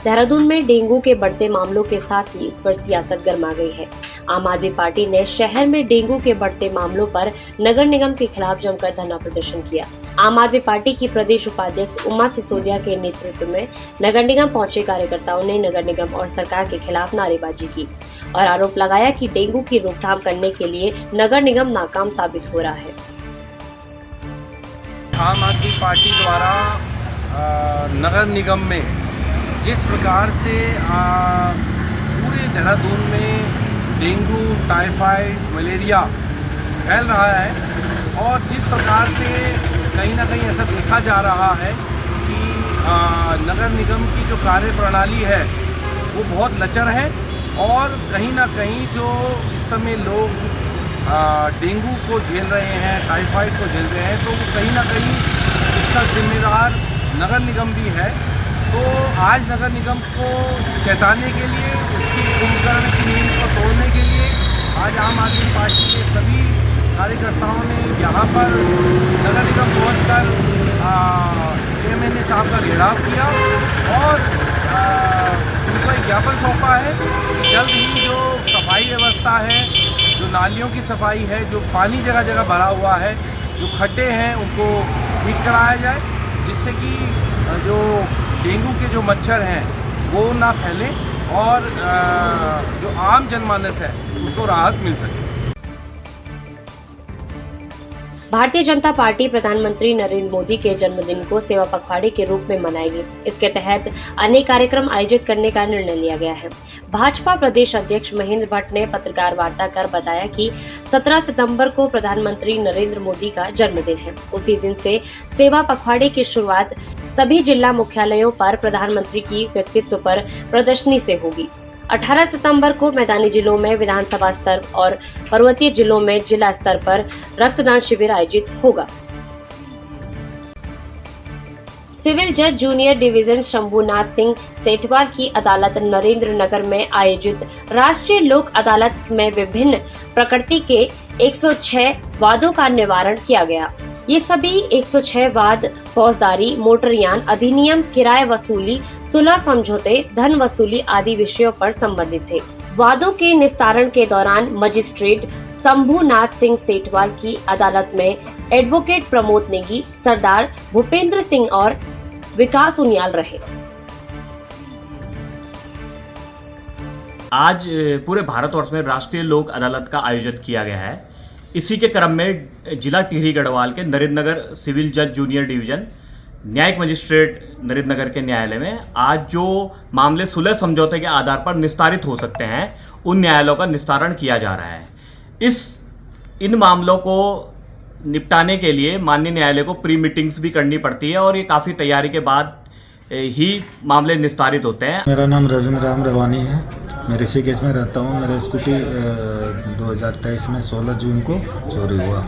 देहरादून में डेंगू के बढ़ते मामलों के साथ ही इस पर सियासत गर्मा गई है। आम आदमी पार्टी ने शहर में डेंगू के बढ़ते मामलों पर नगर निगम के खिलाफ जमकर धरना प्रदर्शन किया। आम आदमी पार्टी की प्रदेश उपाध्यक्ष उमा सिसोदिया के नेतृत्व में नगर निगम पहुंचे कार्यकर्ताओं ने नगर निगम और सरकार के खिलाफ नारेबाजी की और आरोप लगाया कि डेंगू की रोकथाम करने के लिए नगर निगम नाकाम साबित हो रहा है। आम आदमी पार्टी द्वारा नगर निगम में जिस प्रकार से पूरे देहरादून में डेंगू, टाइफाइड, मलेरिया फैल रहा है और जिस प्रकार से कहीं ना कहीं ऐसा देखा जा रहा है कि नगर निगम की जो कार्य प्रणाली है वो बहुत लचर है और कहीं ना कहीं जो इस समय लोग डेंगू को झेल रहे हैं, टाइफाइड को झेल रहे हैं, तो वो कहीं ना कहीं इसका जिम्मेदार नगर निगम भी है। तो आज नगर निगम को चेताने के लिए, उसकी कुंभकर्ण की नींद को तोड़ने के लिए आज आम आदमी पार्टी के सभी कार्यकर्ताओं ने यहाँ पर नगर निगम पहुँचकर एमएनए साहब का घेराव किया और उनको एक ज्ञापन सौंपा है कि जल्द ही जो सफाई व्यवस्था है, जो नालियों की सफाई है, जो पानी जगह जगह भरा हुआ है, जो खड्डे हैं उनको ठीक कराया जाए, जिससे कि जो डेंगू के जो मच्छर हैं वो ना फैले और जो आम जनमानस है उसको राहत मिल सके। भारतीय जनता पार्टी प्रधानमंत्री नरेंद्र मोदी के जन्मदिन को सेवा पखवाड़े के रूप में मनाएगी। इसके तहत अनेक कार्यक्रम आयोजित करने का निर्णय लिया गया है। भाजपा प्रदेश अध्यक्ष महेंद्र भट्ट ने पत्रकार वार्ता कर बताया कि 17 सितंबर को प्रधानमंत्री नरेंद्र मोदी का जन्मदिन है। उसी दिन से सेवा पखवाड़े की शुरुआत सभी जिला मुख्यालयों पर प्रधानमंत्री की व्यक्तित्व पर प्रदर्शनी से होगी। 18 सितंबर को मैदानी जिलों में विधानसभा स्तर और पर्वतीय जिलों में जिला स्तर पर रक्तदान शिविर आयोजित होगा। सिविल जज जूनियर डिवीजन शंभूनाथ सिंह सेठवाल की अदालत नरेंद्र नगर में आयोजित राष्ट्रीय लोक अदालत में विभिन्न प्रकृति के 106 वादों का निवारण किया गया। ये सभी 106 वाद फौजदारी, मोटरयान अधिनियम, किराए वसूली, सुलह समझौते, धन वसूली आदि विषयों पर संबंधित थे। वादों के निस्तारण के दौरान मजिस्ट्रेट शंभूनाथ सिंह सेठवाल की अदालत में एडवोकेट प्रमोद नेगी, सरदार भूपेंद्र सिंह और विकास उनियाल रहे। आज पूरे भारतवर्ष में राष्ट्रीय लोक अदालत का आयोजन किया गया है। इसी के क्रम में जिला टिहरी गढ़वाल के नरेंद्र नगर सिविल जज जूनियर डिवीजन न्यायिक मजिस्ट्रेट नरेंद्र नगर के न्यायालय में आज जो मामले सुलह समझौते के आधार पर निस्तारित हो सकते हैं, उन न्यायालयों का निस्तारण किया जा रहा है। इन मामलों को निपटाने के लिए माननीय न्यायालय को प्री मीटिंग्स भी करनी पड़ती है और ये काफ़ी तैयारी के बाद ही मामले निस्तारित होते हैं। मेरा नाम रविंद्र राम रवानी है। मैं ऋषिकेश में रहता हूँ। मेरा स्कूटी 2023 में 16 जून को चोरी हुआ,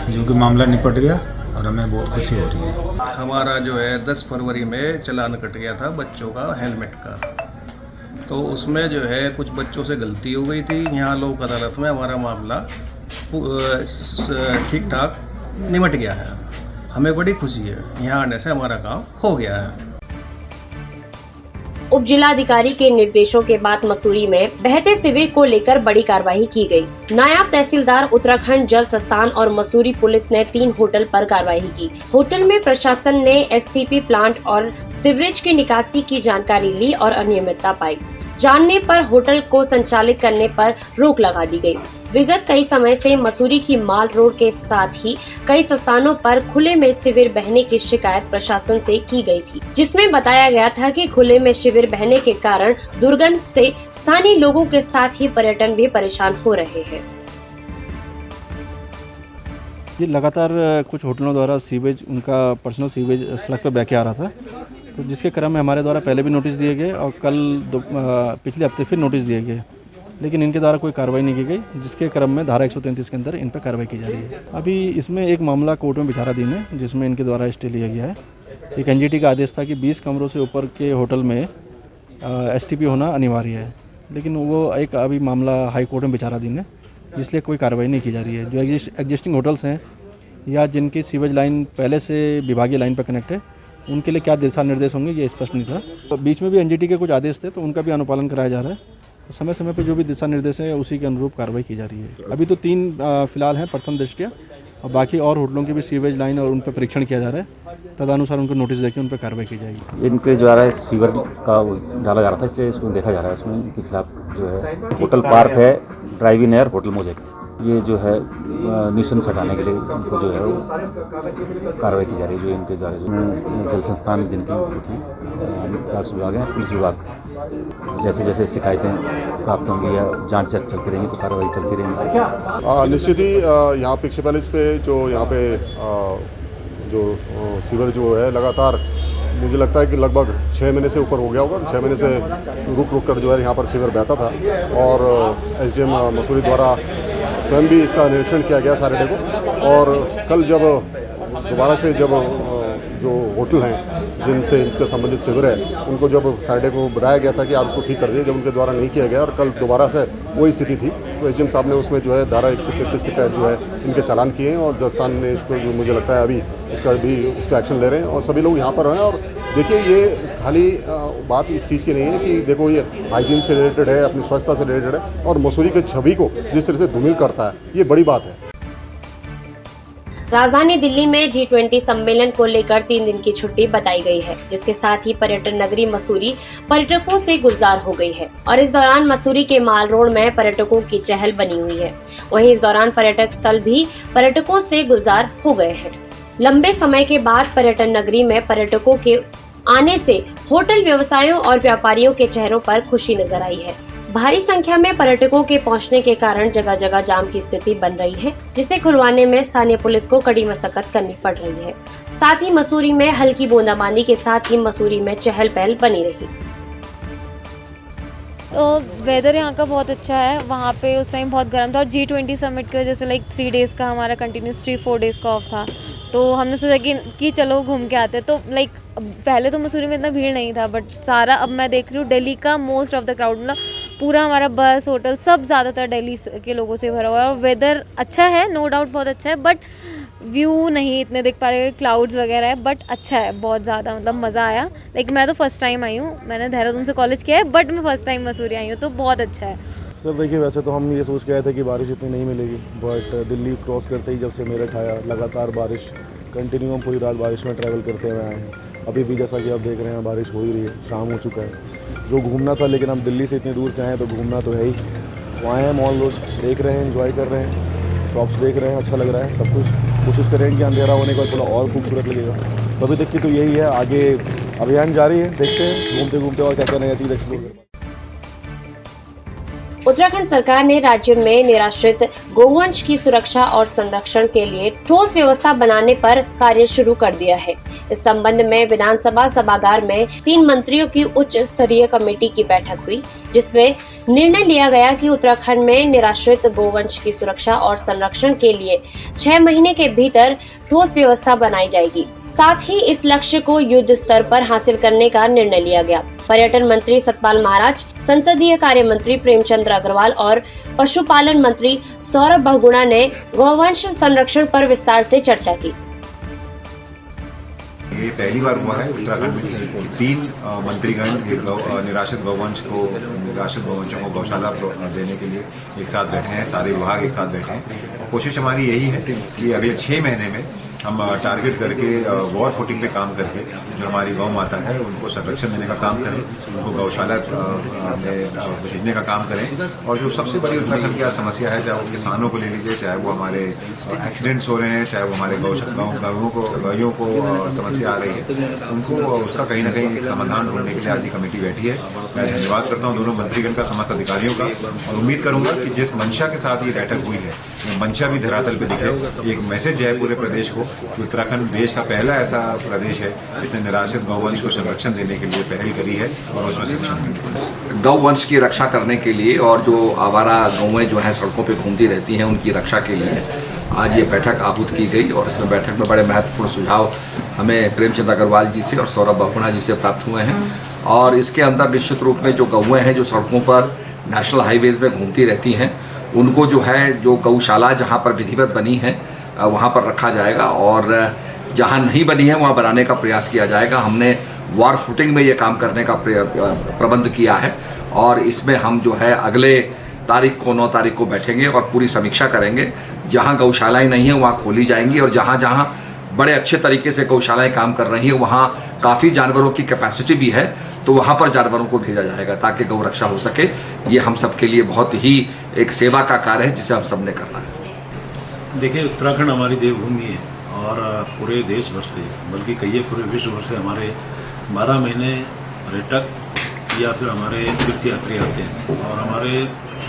जो कि मामला निपट गया और हमें बहुत खुशी हो रही है। हमारा जो है 10 फरवरी में चालान कट गया था बच्चों का हेलमेट का, तो उसमें जो है कुछ बच्चों से गलती हो गई थी। यहाँ लोक अदालत में हमारा मामला ठीक ठाक निपट गया है। हमें बड़ी खुशी है, यहाँ आने से हमारा काम हो गया है। उप जिलाधिकारी के निर्देशों के बाद मसूरी में बहते शिविर को लेकर बड़ी कार्रवाई की गई। नायब तहसीलदार उत्तराखंड जल संस्थान और मसूरी पुलिस ने 3 होटल पर कार्रवाई की। होटल में प्रशासन ने एसटीपी प्लांट और सीवरेज की निकासी की जानकारी ली और अनियमितता पाई। जानने पर होटल को संचालित करने पर रोक लगा दी गई। विगत कई समय से मसूरी की माल रोड के साथ ही कई स्थानों पर खुले में शिविर बहने की शिकायत प्रशासन से की गई थी, जिसमें बताया गया था कि खुले में शिविर बहने के कारण दुर्गंध से स्थानीय लोगों के साथ ही पर्यटन भी परेशान हो रहे हैं। ये लगातार कुछ होटलों द्वारा सीवेज, उनका पर्सनल सीवेज सड़क पर बह के आ रहा था, तो जिसके क्रम में हमारे द्वारा पहले भी नोटिस दिए गए और पिछले हफ्ते फिर नोटिस दिए गए, लेकिन इनके द्वारा कोई कार्रवाई नहीं की गई, जिसके क्रम में धारा 133 के अंदर इन पर कार्रवाई की जा रही है। अभी इसमें एक मामला कोर्ट में विचाराधीन है, जिसमें इनके द्वारा स्टे लिया गया है। एक एनजीटी का आदेश था कि 20 कमरों से ऊपर के होटल में एसटीपी होना अनिवार्य है, लेकिन वो एक अभी मामला हाई कोर्ट में विचाराधीन है, इसलिए कोई कार्रवाई नहीं की जा रही है। जो एग्जिस्टिंग होटल्स हैं या जिनकी सीवेज लाइन पहले से विभागीय लाइन पर कनेक्ट है, उनके लिए क्या दिशा निर्देश होंगे ये स्पष्ट नहीं था। तो बीच में भी एनजीटी के कुछ आदेश थे तो उनका भी अनुपालन कराया जा रहा है। समय समय पे जो भी दिशा निर्देश है उसी के अनुरूप कार्रवाई की जा रही है। अभी तो 3 फिलहाल हैं प्रथम दृष्टया, और बाकी और होटलों की भी सीवेज लाइन और उन पर परीक्षण किया जा रहा है। तदनुसार उनको नोटिस देकर उन पर कार्रवाई की जाएगी। इनके द्वारा सीवर का डाला जा रहा था, इसलिए इसको देखा जा रहा है। इसमें इनके खिलाफ जो है होटल पार्क है, drive in air, hotel mosaic, ये जो है निशन हटाने के लिए उनको जो है वो कार्रवाई की जा रही है। जो इनके द्वारा जो जल संस्थान जिनकी होती विकास विभाग है, पुलिस विभाग, जैसे जैसे शिकायतें प्राप्त होंगी या जांच चलती रहेंगी तो कार्रवाई चलती रहेंगी। निश्चित ही यहाँ पिक्चर पैलेस पे जो यहाँ पे जो सीवर जो है लगातार मुझे लगता है कि लगभग 6 महीने से ऊपर हो गया होगा। 6 महीने से रुक कर जो है यहाँ पर सीवर बहता था, और एसडीएम मसूरी द्वारा स्वयं भी इसका निरीक्षण किया गया सैटरडे को। और कल जब दोबारा से जब जो होटल हैं जिनसे इनका संबंधित सीवर है उनको जब सैटरडे को बताया गया था कि आप इसको ठीक कर दिए, जब उनके द्वारा नहीं किया गया और कल दोबारा से वही स्थिति थी, तो एसडीएम साहब ने उसमें जो है धारा 133 के तहत जो है इनके चालान किए हैं, और जजस्थान ने इसको जो मुझे लगता है अभी उसका एक्शन ले रहे हैं, और सभी लोग यहाँ पर हैं। और देखिए ये खाली बात इस चीज़ की नहीं है कि देखो ये हाइजीन से रिलेटेड है, अपनी स्वच्छता से रिलेटेड है, और मसूरी की छवि को जिस तरह से धूमिल करता है, ये बड़ी बात है। राजधानी दिल्ली में G20 सम्मेलन को लेकर 3 दिन की छुट्टी बताई गई है, जिसके साथ ही पर्यटन नगरी मसूरी पर्यटकों से गुलजार हो गई है, और इस दौरान मसूरी के माल रोड में पर्यटकों की चहल बनी हुई है। वहीं इस दौरान पर्यटक स्थल भी पर्यटकों से गुलजार हो गए हैं। लंबे समय के बाद पर्यटन नगरी में पर्यटकों के आने से होटल व्यवसायों और व्यापारियों के चेहरों पर खुशी नजर आई है। भारी संख्या में पर्यटकों के पहुंचने के कारण जगह जगह जाम की स्थिति बन रही है, जिसे खुलवाने में स्थानीय पुलिस को कड़ी मशक्कत करनी पड़ रही है। साथ ही मसूरी में हल्की बूंदाबांदी के साथ ही मसूरी में चहल पहल बनी रही। तो वेदर यहाँ का बहुत अच्छा है। वहाँ पे उस टाइम बहुत गर्म था, और G20 समिट की वजह से 3 डेज़ का हमारा कंटिन्यूस 3-4 डेज़ का ऑफ था, तो हमने सोचा कि चलो घूम के आते। तो पहले तो मसूरी में इतना भीड़ नहीं था, बट सारा अब मैं देख रही हूँ दिल्ली का मोस्ट ऑफ द क्राउड, मतलब पूरा हमारा बस होटल सब ज़्यादातर दिल्ली के लोगों से भरा हुआ है। और वेदर अच्छा है, नो डाउट बहुत अच्छा है, बट व्यू नहीं इतने देख पा रहे, क्लाउड्स वगैरह है, बट अच्छा है बहुत ज़्यादा, मतलब मज़ा आया। मैं तो फर्स्ट टाइम आई हूँ, मैंने देहरादून से कॉलेज किया है, बट मैं फर्स्ट टाइम मसूरी आई हूँ, तो बहुत अच्छा है। सर देखिए, वैसे तो हम ये सोच के आए थे कि बारिश इतनी नहीं मिलेगी, बट दिल्ली क्रॉस करते ही जब से मेरठ आया लगातार बारिश कंटिन्यू, हम पूरी रात बारिश में ट्रैवल करते हुए आए हैं। अभी भी जैसा कि आप देख रहे हैं बारिश हो ही रही है, शाम हो चुका है। जो घूमना था, लेकिन हम दिल्ली से इतनी दूर से आए तो घूमना तो है ही। वो आए हैं, मॉल रोड देख रहे हैं, एंजॉय कर रहे हैं, शॉप्स देख रहे हैं, अच्छा लग रहा है सब कुछ। कोशिश करेंगे कि अंधेरा होने का थोड़ा और खूबसूरत लगेगा। तो अभी तक की तो यही है, आगे अभियान जारी है, देखते हैं घूमते घूमते और क्या क्या नया चीज़ एक्सप्लोर कर। उत्तराखंड सरकार ने राज्य में निराश्रित गोवंश की सुरक्षा और संरक्षण के लिए ठोस व्यवस्था बनाने पर कार्य शुरू कर दिया है। इस संबंध में विधानसभा सभागार में 3 मंत्रियों की उच्च स्तरीय कमेटी की बैठक हुई, जिसमें निर्णय लिया गया कि उत्तराखंड में निराश्रित गोवंश की सुरक्षा और संरक्षण के लिए 6 महीने के भीतर ठोस व्यवस्था बनाई जाएगी। साथ ही इस लक्ष्य को युद्ध स्तर पर हासिल करने का निर्णय लिया गया। पर्यटन मंत्री सतपाल महाराज, संसदीय कार्य मंत्री प्रेमचंद्र अग्रवाल और पशुपालन मंत्री सौरभ बहुगुणा ने गौवंश संरक्षण पर विस्तार से चर्चा की। ये पहली बार हुआ है उत्तराखंड में 3 मंत्रीगण निराश्रित गौवंश को, निराश्रित गौवंशों को गौशाला देने के लिए एक साथ बैठे हैं, सारे विभाग एक साथ बैठे हैं। कोशिश हमारी यही है कि अगले 6 महीने में हम टारगेट करके वॉर फुटिंग पे काम करके जो हमारी गौ माता है उनको संरक्षण देने का काम करें, उनको गौशाला में भेजने का काम करें। और जो सबसे बड़ी उत्तराखंड की आज समस्या है, चाहे वो किसानों को ले लीजिए, चाहे वो हमारे एक्सीडेंट्स हो रहे हैं, चाहे वो हमारे गायों को समस्या आ रही है, उनको उसका कहीं ना कहीं समाधान ढूंढने के लिए आज की कमेटी बैठी है। मैं धन्यवाद करता हूँ दोनों मंत्रीगण का, समस्त अधिकारियों का, और उम्मीद करूँगा कि जिस मंशा के साथ ये बैठक हुई है, मंशा भी धरातल पर दिखे। एक मैसेज है पूरे प्रदेश को कि उत्तराखंड देश का पहला ऐसा प्रदेश है जिसने निराश्रित गौवंश को संरक्षण देने के लिए पहल करी है, और उसमें शिक्षण गौवंश की रक्षा करने के लिए, और जो आवारा गौएं जो हैं सड़कों पे घूमती रहती हैं उनकी रक्षा के लिए आज ये बैठक आहूत की गई। और इसमें बैठक में बड़े महत्वपूर्ण सुझाव हमें प्रेमचंद अग्रवाल जी से और सौरभ बहुगुणा जी से प्राप्त हुए हैं। और इसके अंदर निश्चित रूप में जो गौएं हैं जो सड़कों पर नेशनल हाईवेज़ में घूमती रहती हैं, उनको जो है जो गौशाला जहाँ पर विधिवत बनी है वहाँ पर रखा जाएगा। और जहाँ नहीं बनी है वहाँ बनाने का प्रयास किया जाएगा। हमने वॉर फुटिंग में ये काम करने का प्रबंध किया है और इसमें हम जो है अगले तारीख को 9 तारीख को बैठेंगे और पूरी समीक्षा करेंगे। जहाँ गौशालाएं नहीं हैं वहाँ खोली जाएंगी और जहाँ जहाँ बड़े अच्छे तरीके से गौशालाएं काम कर रही हैं वहाँ काफ़ी जानवरों की कैपेसिटी भी है, तो वहाँ पर जानवरों को भेजा जाएगा ताकि गौ रक्षा हो सके। ये हम सब के लिए बहुत ही एक सेवा का कार्य है जिसे हम सब ने करना है। देखिए, उत्तराखंड हमारी देवभूमि है और पूरे देश भर से, बल्कि कई पूरे विश्व भर से हमारे 12 महीने पर्यटक या फिर हमारे तीर्थ यात्री आते हैं और हमारे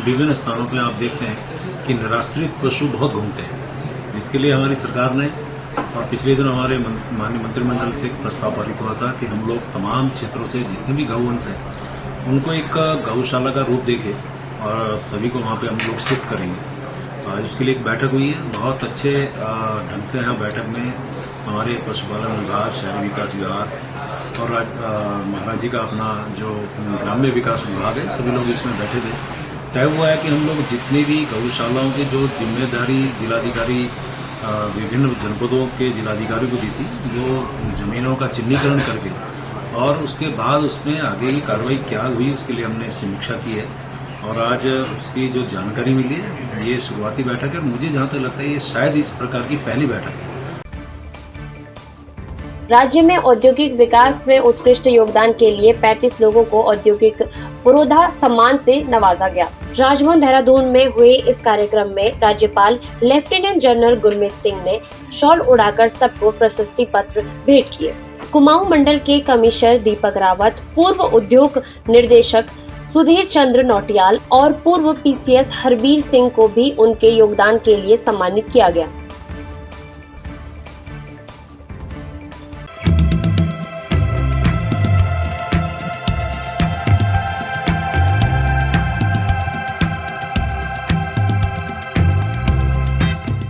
विभिन्न स्थानों पे आप देखते हैं कि निराश्रित पशु बहुत घूमते हैं, जिसके लिए हमारी सरकार ने और पिछले दिन हमारे माननीय मंत्रिमंडल से एक प्रस्ताव पारित हुआ था कि हम लोग तमाम क्षेत्रों से जितने भी गौवंश हैं उनको एक गौशाला का रूप देके और सभी को वहाँ पे हम लोग शिफ्ट करेंगे। तो आज उसके लिए एक बैठक हुई है। बहुत अच्छे ढंग से यहाँ बैठक में हमारे पशुपालन विभाग, शहरी विकास विभाग और महाराज जी का अपना जो ग्राम्य विकास विभाग है, सभी लोग इसमें बैठे थे। तय हुआ है कि हम लोग जितनी भी गौशालाओं की जो जिम्मेदारी जिलाधिकारी विभिन्न जनपदों के जिलाधिकारी को दी थी, जो ज़मीनों का चिन्हीकरण करके और उसके बाद उसमें आगे की कार्रवाई क्या हुई उसके लिए हमने समीक्षा की है और आज उसकी जो जानकारी मिली है ये शुरुआती बैठक है। मुझे जहाँ तक लगता है ये शायद इस प्रकार की पहली बैठक है। राज्य में औद्योगिक विकास में उत्कृष्ट योगदान के लिए 35 लोगों को औद्योगिक पुरोधा सम्मान से नवाजा गया। राजभवन देहरादून में हुए इस कार्यक्रम में राज्यपाल लेफ्टिनेंट जनरल गुरमीत सिंह ने शॉल उड़ाकर सबको प्रशस्ति पत्र भेंट किए। कुमाऊं मंडल के कमिश्नर दीपक रावत, पूर्व उद्योग निर्देशक सुधीर चंद्र नौटियाल और पूर्व पीसीएस हरबीर सिंह को भी उनके योगदान के लिए सम्मानित किया गया।